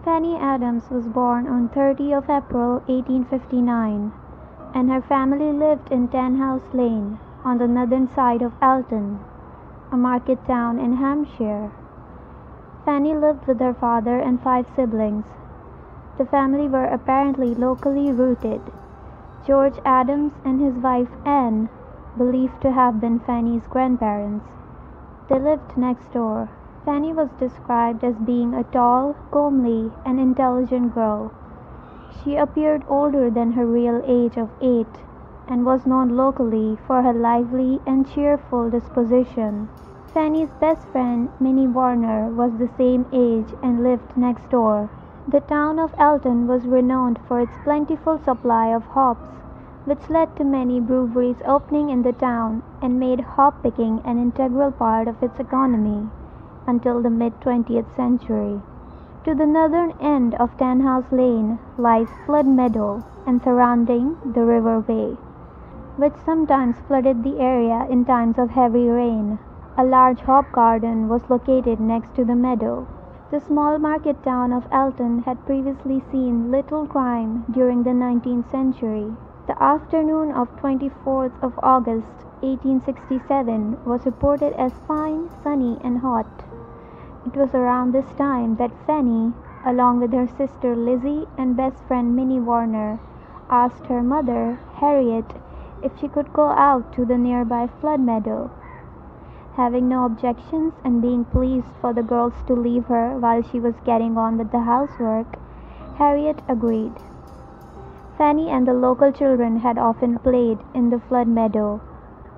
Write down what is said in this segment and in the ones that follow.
Fanny Adams was born on 30th of April 1859, and her family lived in Tenhouse Lane, on the northern side of Alton, a market town in Hampshire. Fanny lived with her father and 5 siblings. The family were apparently locally rooted. George Adams and his wife Anne, believed to have been Fanny's grandparents. They lived next door. Fanny was described as being a tall, comely, and intelligent girl. She appeared older than her real age of 8 and was known locally for her lively and cheerful disposition. Fanny's best friend, Minnie Warner, was the same age and lived next door. The town of Alton was renowned for its plentiful supply of hops, which led to many breweries opening in the town and made hop picking an integral part of its economy until the mid-20th century. To the northern end of Tenhouse Lane lies Flood Meadow and surrounding the River Way, which sometimes flooded the area in times of heavy rain. A large hop garden was located next to the meadow. The small market town of Alton had previously seen little crime during the 19th century. The afternoon of 24th of August 1867 was reported as fine, sunny, and hot. It was around this time that Fanny, along with her sister Lizzie and best friend Minnie Warner, asked her mother, Harriet, if she could go out to the nearby flood meadow. Having no objections and being pleased for the girls to leave her while she was getting on with the housework, Harriet agreed. Fanny and the local children had often played in the flood meadow,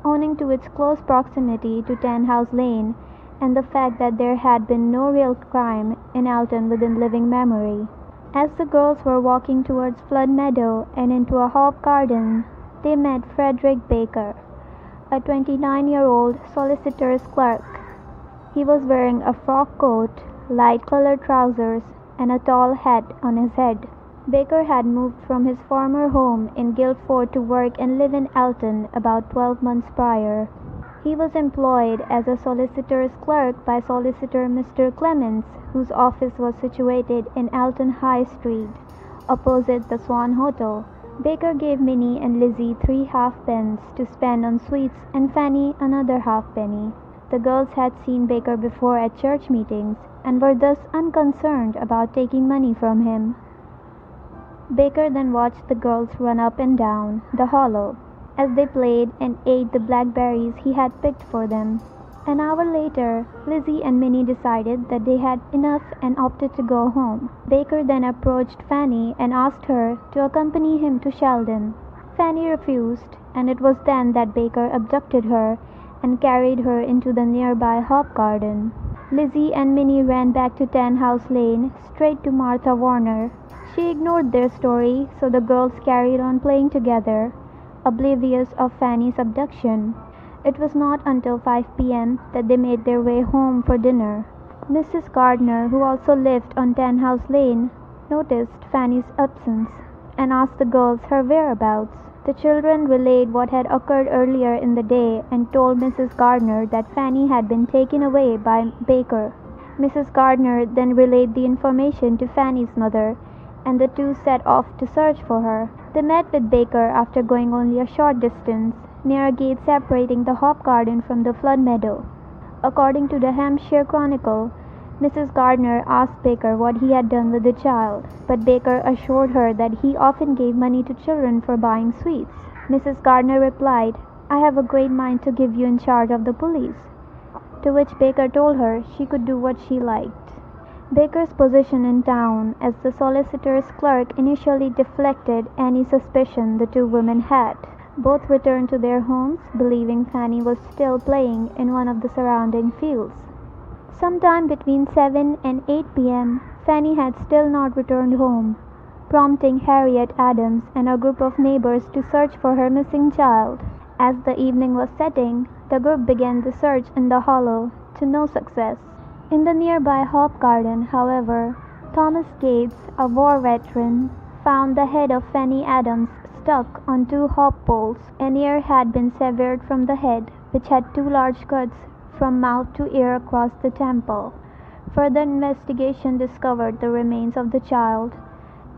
owing to its close proximity to Tenhouse Lane and the fact that there had been no real crime in Alton within living memory. As the girls were walking towards Flood Meadow and into a hop garden, they met Frederick Baker, a 29-year-old solicitor's clerk. He was wearing a frock coat, light-colored trousers, and a tall hat on his head. Baker had moved from his former home in Guildford to work and live in Alton about 12 months prior. He was employed as a solicitor's clerk by Solicitor Mr. Clements, whose office was situated in Alton High Street, opposite the Swan Hotel. Baker gave Minnie and Lizzie 3 halfpence to spend on sweets and Fanny another halfpenny. The girls had seen Baker before at church meetings and were thus unconcerned about taking money from him. Baker then watched the girls run up and down the hollow as they played and ate the blackberries he had picked for them. An hour later, Lizzie and Minnie decided that they had enough and opted to go home. Baker then approached Fanny and asked her to accompany him to Sheldon. Fanny refused, and it was then that Baker abducted her and carried her into the nearby hop garden. Lizzie and Minnie ran back to Tenhouse Lane, straight to Martha Warner. She ignored their story, so the girls carried on playing together, oblivious of Fanny's abduction. It was not until 5 p.m. that they made their way home for dinner. Mrs. Gardner, who also lived on Tenhouse Lane, noticed Fanny's absence and asked the girls her whereabouts. The children relayed what had occurred earlier in the day and told Mrs. Gardner that Fanny had been taken away by Baker. Mrs. Gardner then relayed the information to Fanny's mother, and the two set off to search for her. They met with Baker after going only a short distance, near a gate separating the hop garden from the flood meadow. According to the Hampshire Chronicle, Mrs. Gardner asked Baker what he had done with the child, but Baker assured her that he often gave money to children for buying sweets. Mrs. Gardner replied, "I have a great mind to give you in charge of the police," to which Baker told her she could do what she liked. Baker's position in town as the solicitor's clerk initially deflected any suspicion the two women had. Both returned to their homes, believing Fanny was still playing in one of the surrounding fields. Sometime between 7 and 8 p.m., Fanny had still not returned home, prompting Harriet Adams and a group of neighbors to search for her missing child. As the evening was setting, the group began the search in the hollow, to no success. In the nearby hop garden, however, Thomas Gates, a war veteran, found the head of Fanny Adams stuck on 2 hop poles. An ear had been severed from the head, which had 2 large cuts from mouth to ear across the temple. Further investigation discovered the remains of the child.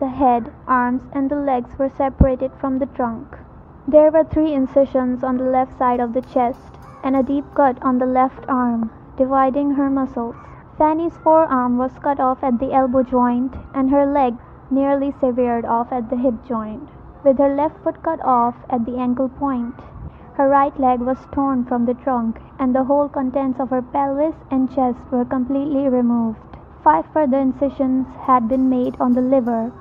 The head, arms, and the legs were separated from the trunk. There were 3 incisions on the left side of the chest and a deep cut on the left arm, dividing her muscles. Fanny's forearm was cut off at the elbow joint and her leg nearly severed off at the hip joint, with her left foot cut off at the ankle point. Her right leg was torn from the trunk and the whole contents of her pelvis and chest were completely removed. 5 further incisions had been made on the liver.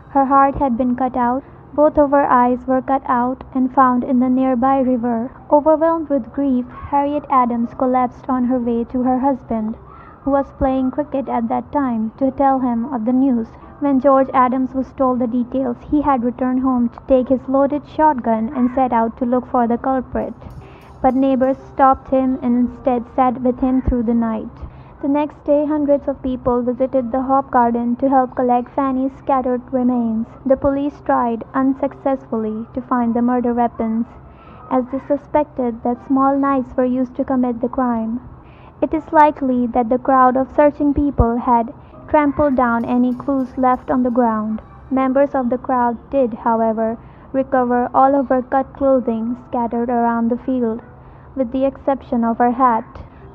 Her heart had been cut out. Both of her eyes were cut out and found in the nearby river. Overwhelmed with grief, Harriet Adams collapsed on her way to her husband, who was playing cricket at that time, to tell him of the news. When George Adams was told the details, he had returned home to take his loaded shotgun and set out to look for the culprit. But neighbors stopped him and instead sat with him through the night. The next day, hundreds of people visited the Hop Garden to help collect Fanny's scattered remains. The police tried unsuccessfully to find the murder weapons, as they suspected that small knives were used to commit the crime. It is likely that the crowd of searching people had trampled down any clues left on the ground. Members of the crowd did, however, recover all of her cut clothing scattered around the field, with the exception of her hat.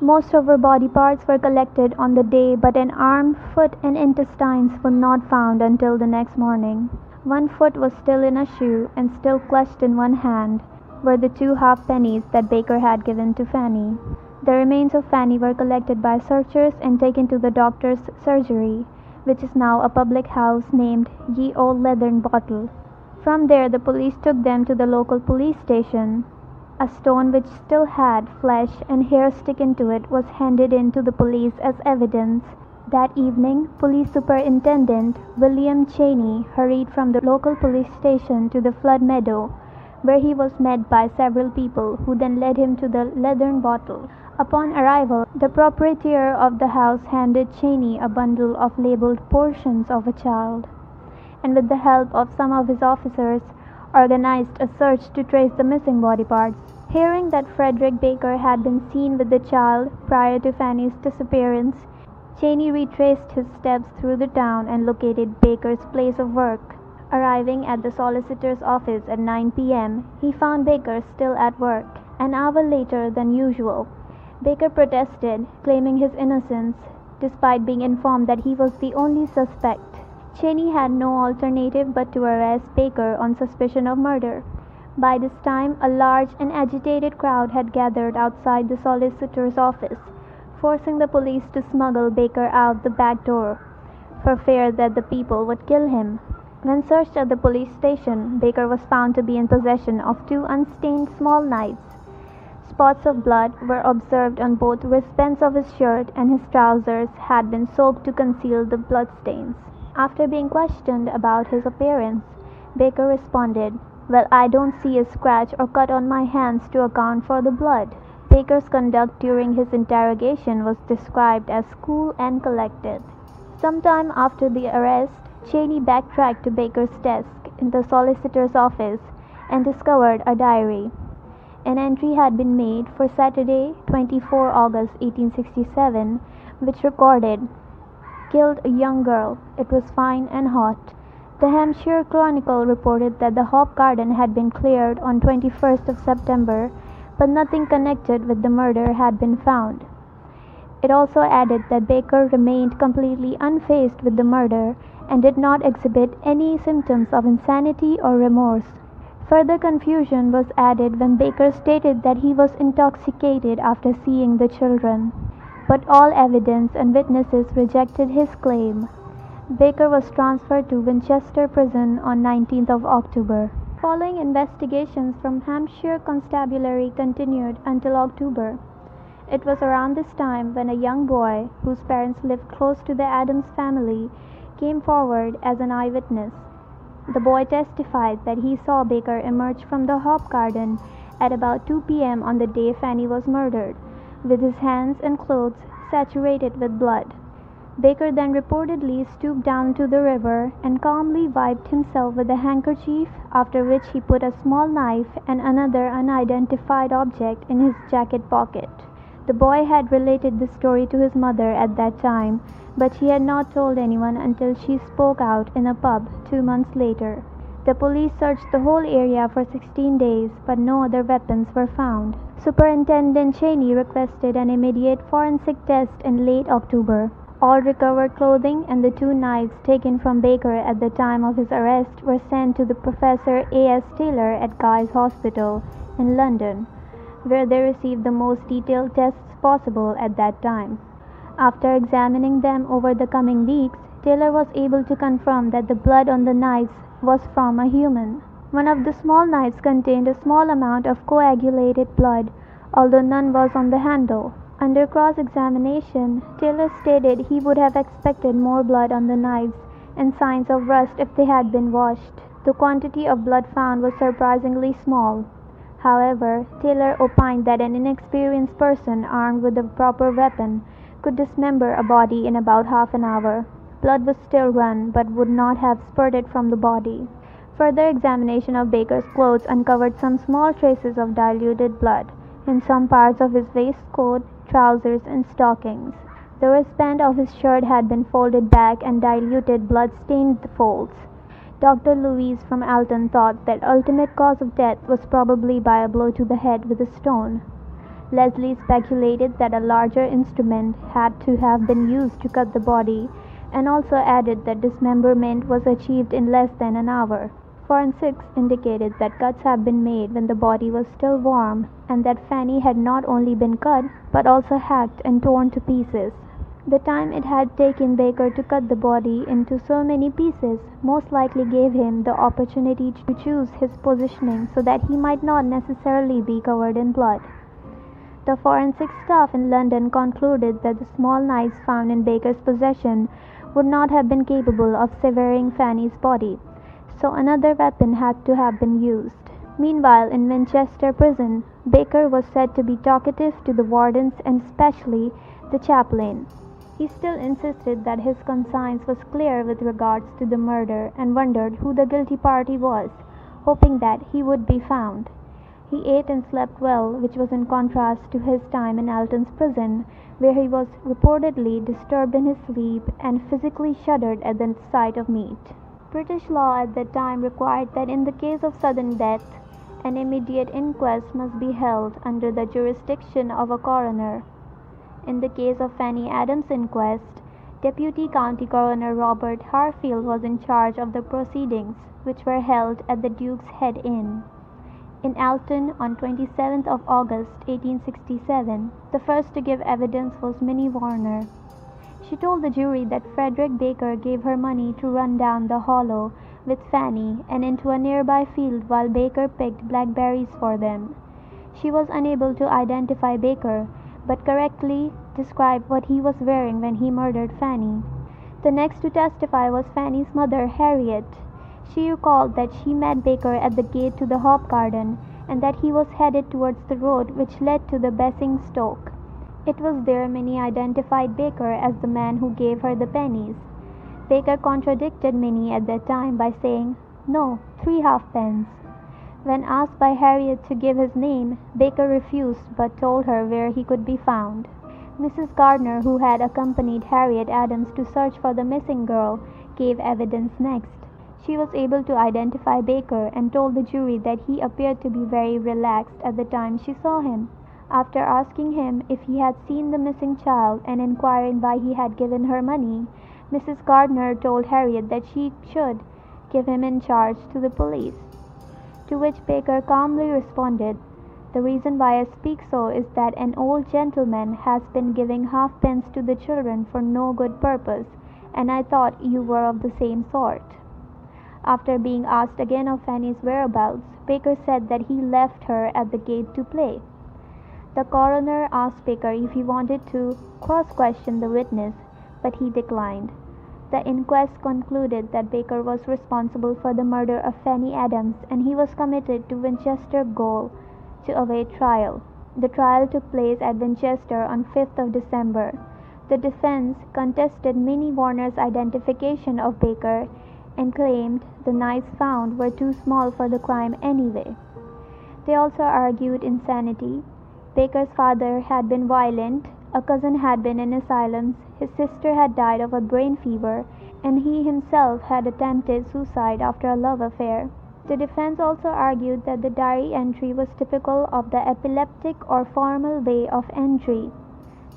Most of her body parts were collected on the day, but an arm, foot, and intestines were not found until the next morning. One foot was still in a shoe, and still clutched in one hand were the 2 half-pennies that Baker had given to Fanny. The remains of Fanny were collected by searchers and taken to the doctor's surgery, which is now a public house named Ye Old Leathern Bottle. From there, the police took them to the local police station. A stone which still had flesh and hair sticking to it was handed in to the police as evidence. That evening, Police Superintendent William Cheney hurried from the local police station to the flood meadow, where he was met by several people who then led him to the leathern bottle. Upon arrival, the proprietor of the house handed Cheney a bundle of labeled portions of a child, and with the help of some of his officers, organized a search to trace the missing body parts. Hearing that Frederick Baker had been seen with the child prior to Fanny's disappearance, Cheney retraced his steps through the town and located Baker's place of work. Arriving at the solicitor's office at 9 p.m., he found Baker still at work, an hour later than usual. Baker protested, claiming his innocence, despite being informed that he was the only suspect. Cheney had no alternative but to arrest Baker on suspicion of murder. By this time, a large and agitated crowd had gathered outside the solicitor's office, forcing the police to smuggle Baker out the back door, for fear that the people would kill him. When searched at the police station, Baker was found to be in possession of 2 unstained small knives. Spots of blood were observed on both wristbands of his shirt, and his trousers had been soaked to conceal the bloodstains. After being questioned about his appearance, Baker responded, "Well, I don't see a scratch or cut on my hands to account for the blood." Baker's conduct during his interrogation was described as cool and collected. Sometime after the arrest, Cheney backtracked to Baker's desk in the solicitor's office and discovered a diary. An entry had been made for Saturday, 24 August 1867, which recorded, "Killed a young girl. It was fine and hot." The Hampshire Chronicle reported that the Hop Garden had been cleared on 21st of September, but nothing connected with the murder had been found. It also added that Baker remained completely unfazed with the murder and did not exhibit any symptoms of insanity or remorse. Further confusion was added when Baker stated that he was intoxicated after seeing the children, but all evidence and witnesses rejected his claim. Baker was transferred to Winchester Prison on 19th of October. Following investigations from Hampshire Constabulary continued until October. It was around this time when a young boy, whose parents lived close to the Adams family, came forward as an eyewitness. The boy testified that he saw Baker emerge from the Hop Garden at about 2 p.m. on the day Fanny was murdered, with his hands and clothes saturated with blood. Baker then reportedly stooped down to the river and calmly wiped himself with a handkerchief, after which he put a small knife and another unidentified object in his jacket pocket. The boy had related the story to his mother at that time, but she had not told anyone until she spoke out in a pub 2 months later. The police searched the whole area for 16 days, but no other weapons were found. Superintendent Cheney requested an immediate forensic test in late October. All recovered clothing and the 2 knives taken from Baker at the time of his arrest were sent to the Professor A.S. Taylor at Guy's Hospital in London, where they received the most detailed tests possible at that time. After examining them over the coming weeks, Taylor was able to confirm that the blood on the knives was from a human. One of the small knives contained a small amount of coagulated blood, although none was on the handle. Under cross-examination, Taylor stated he would have expected more blood on the knives and signs of rust if they had been washed. The quantity of blood found was surprisingly small. However, Taylor opined that an inexperienced person armed with a proper weapon could dismember a body in about half an hour. Blood was still run, but would not have spurted from the body. Further examination of Baker's clothes uncovered some small traces of diluted blood in some parts of his waistcoat, trousers, and stockings. The wristband of his shirt had been folded back and diluted blood stained the folds. Dr. Louise from Alton thought that ultimate cause of death was probably by a blow to the head with a stone. Leslie speculated that a larger instrument had to have been used to cut the body, and also added that dismemberment was achieved in less than an hour. Forensics indicated that cuts had been made when the body was still warm, and that Fanny had not only been cut, but also hacked and torn to pieces. The time it had taken Baker to cut the body into so many pieces most likely gave him the opportunity to choose his positioning so that he might not necessarily be covered in blood. The forensic staff in London concluded that the small knives found in Baker's possession would not have been capable of severing Fanny's body, so another weapon had to have been used. Meanwhile, in Winchester prison, Baker was said to be talkative to the wardens and especially the chaplain. He still insisted that his conscience was clear with regards to the murder and wondered who the guilty party was, hoping that he would be found. He ate and slept well, which was in contrast to his time in Alton's prison, where he was reportedly disturbed in his sleep and physically shuddered at the sight of meat. British law at that time required that in the case of sudden death, an immediate inquest must be held under the jurisdiction of a coroner. In the case of Fanny Adams' inquest, Deputy County Coroner Robert Harfield was in charge of the proceedings, which were held at the Duke's Head Inn in Alton on 27th of August 1867. The first to give evidence was Minnie Warner. She told the jury that Frederick Baker gave her money to run down the hollow with Fanny and into a nearby field while Baker picked blackberries for them. She was unable to identify Baker, but correctly described what he was wearing when he murdered Fanny. The next to testify was Fanny's mother, Harriet. She recalled that she met Baker at the gate to the hop garden and that he was headed towards the road which led to the Basingstoke. It was there Minnie identified Baker as the man who gave her the pennies. Baker contradicted Minnie at that time by saying, "No, 3 halfpence." When asked by Harriet to give his name, Baker refused but told her where he could be found. Mrs. Gardner, who had accompanied Harriet Adams to search for the missing girl, gave evidence next. She was able to identify Baker and told the jury that he appeared to be very relaxed at the time she saw him. After asking him if he had seen the missing child and inquiring why he had given her money, Mrs. Gardner told Harriet that she should give him in charge to the police. To which Baker calmly responded, "The reason why I speak so is that an old gentleman has been giving halfpence to the children for no good purpose, and I thought you were of the same sort." After being asked again of Fanny's whereabouts, Baker said that he left her at the gate to play. The coroner asked Baker if he wanted to cross-question the witness, but he declined. The inquest concluded that Baker was responsible for the murder of Fanny Adams and he was committed to Winchester Gaol to await trial. The trial took place at Winchester on 5th of December. The defense contested Minnie Warner's identification of Baker and claimed the knives found were too small for the crime anyway. They also argued insanity. Baker's father had been violent, a cousin had been in asylums, his sister had died of a brain fever, and he himself had attempted suicide after a love affair. The defense also argued that the diary entry was typical of the epileptic or formal way of entry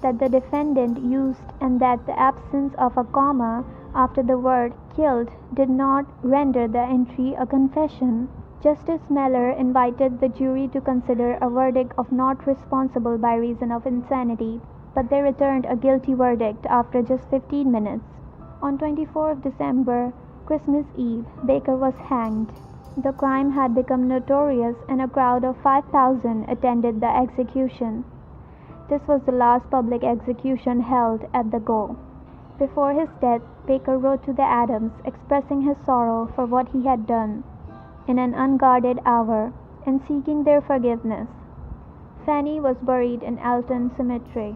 that the defendant used, and that the absence of a comma after the word "killed" did not render the entry a confession. Justice Meller invited the jury to consider a verdict of not responsible by reason of insanity, but they returned a guilty verdict after just 15 minutes. On 24th December, Christmas Eve, Baker was hanged. The crime had become notorious, and a crowd of 5,000 attended the execution. This was the last public execution held at the Go. Before his death, Baker wrote to the Adams, expressing his sorrow for what he had done in an unguarded hour, and seeking their forgiveness. Fanny was buried in Alton Cemetery.